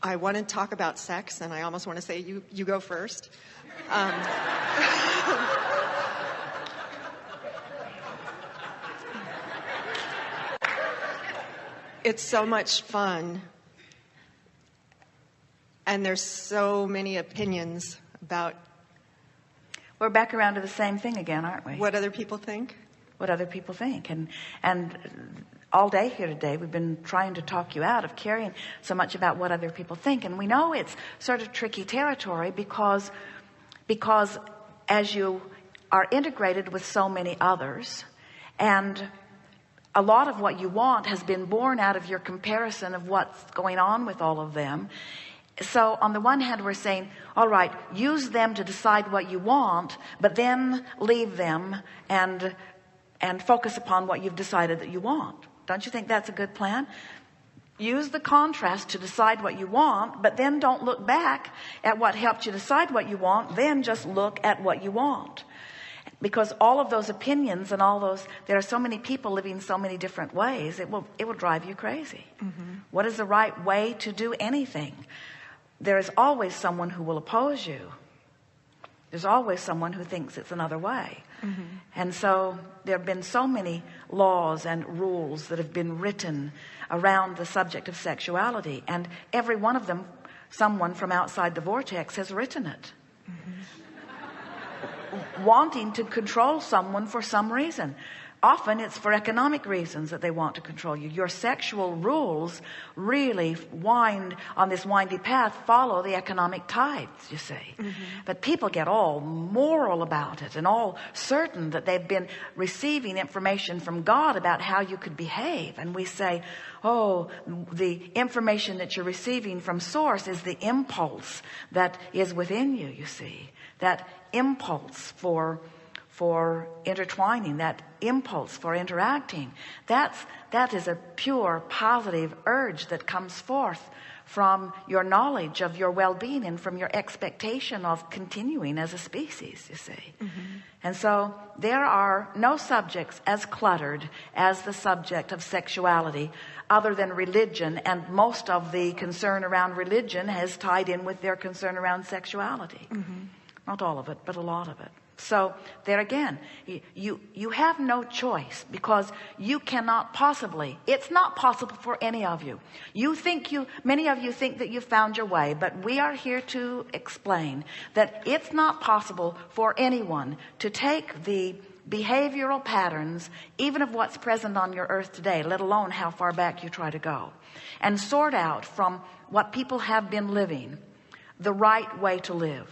I want to talk about sex, and I almost want to say you go first. It's so much fun, and there's so many opinions about... We're back around to the same thing again, aren't we? What other people think? What other people think. And all day here today, we've been trying to talk you out of caring so much about what other people think. And we know it's sort of tricky territory because as you are integrated with so many others, and a lot of what you want has been born out of your comparison of what's going on with all of them. So on the one hand, we're saying, all right, use them to decide what you want, but then leave them and focus upon what you've decided that you want. Don't you think that's a good plan? Use the contrast to decide what you want, but then don't look back at what helped you decide what you want. Then just look at what you want. Because all of those opinions and all those, there are so many people living so many different ways, it will drive you crazy. Mm-hmm. What is the right way to do anything? There is always someone who will oppose you. There's always someone who thinks it's another way. Mm-hmm. And so there have been so many laws and rules that have been written around the subject of sexuality. And every one of them, someone from outside the vortex has written it. Mm-hmm. Wanting to control someone for some reason. Often it's for economic reasons that they want to control you. Your sexual rules really wind on this windy path, follow the economic tides, you see. Mm-hmm. But people get all moral about it and all certain that they've been receiving information from God about how you could behave. And we say, oh, the information that you're receiving from source is the impulse that is within you, you see. That impulse for intertwining, that impulse for interacting, that is a pure positive urge that comes forth from your knowledge of your well-being and from your expectation of continuing as a species, you see. Mm-hmm. And so there are no subjects as cluttered as the subject of sexuality other than religion, and most of the concern around religion has tied in with their concern around sexuality. Mm-hmm. Not all of it, but a lot of it. So there again, you have no choice, because you cannot possibly, it's not possible for any of you. Many of you think that you've found your way, but we are here to explain that it's not possible for anyone to take the behavioral patterns, even of what's present on your earth today, let alone how far back you try to go, and sort out from what people have been living the right way to live.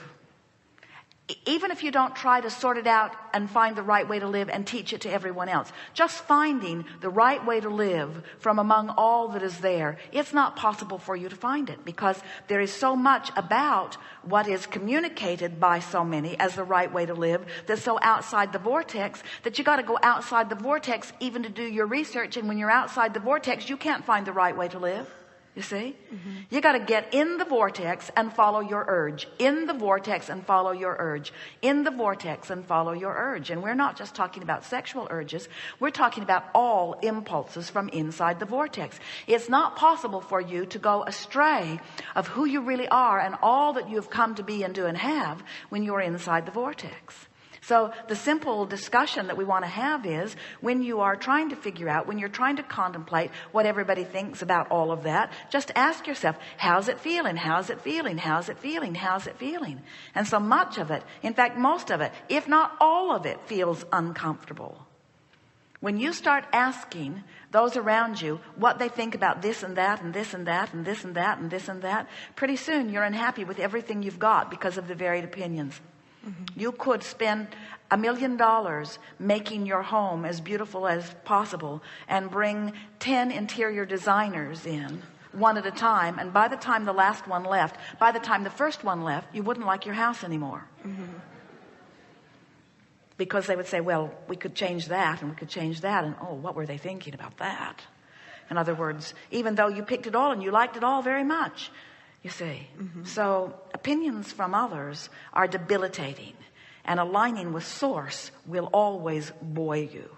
Even if you don't try to sort it out and find the right way to live and teach it to everyone else, just finding the right way to live from among all that is there, it's not possible for you to find it, because there is so much about what is communicated by so many as the right way to live that's so outside the vortex that you got to go outside the vortex even to do your research. And when you're outside the vortex, you can't find the right way to live. You see, mm-hmm. You got to get in the vortex and follow your urge, in the vortex and follow your urge, in the vortex and follow your urge. And we're not just talking about sexual urges. We're talking about all impulses from inside the vortex. It's not possible for you to go astray of who you really are and all that you've come to be and do and have when you're inside the vortex. So the simple discussion that we want to have is, when you are trying to figure out, when you're trying to contemplate what everybody thinks about all of that, just ask yourself, how's it feeling? How's it feeling? How's it feeling? How's it feeling? And so much of it, in fact, most of it, if not all of it, feels uncomfortable. When you start asking those around you what they think about this and that and this and that and this and that and this and that, pretty soon you're unhappy with everything you've got because of the varied opinions. Mm-hmm. You could spend $1 million making your home as beautiful as possible and bring 10 interior designers in one at a time, and by the time the last one left, by the time the first one left, you wouldn't like your house anymore. Mm-hmm. Because they would say, well, we could change that and we could change that, and oh, what were they thinking about that? In other words, even though you picked it all and you liked it all very much, you see. Mm-hmm. So opinions from others are debilitating, and aligning with source will always buoy you.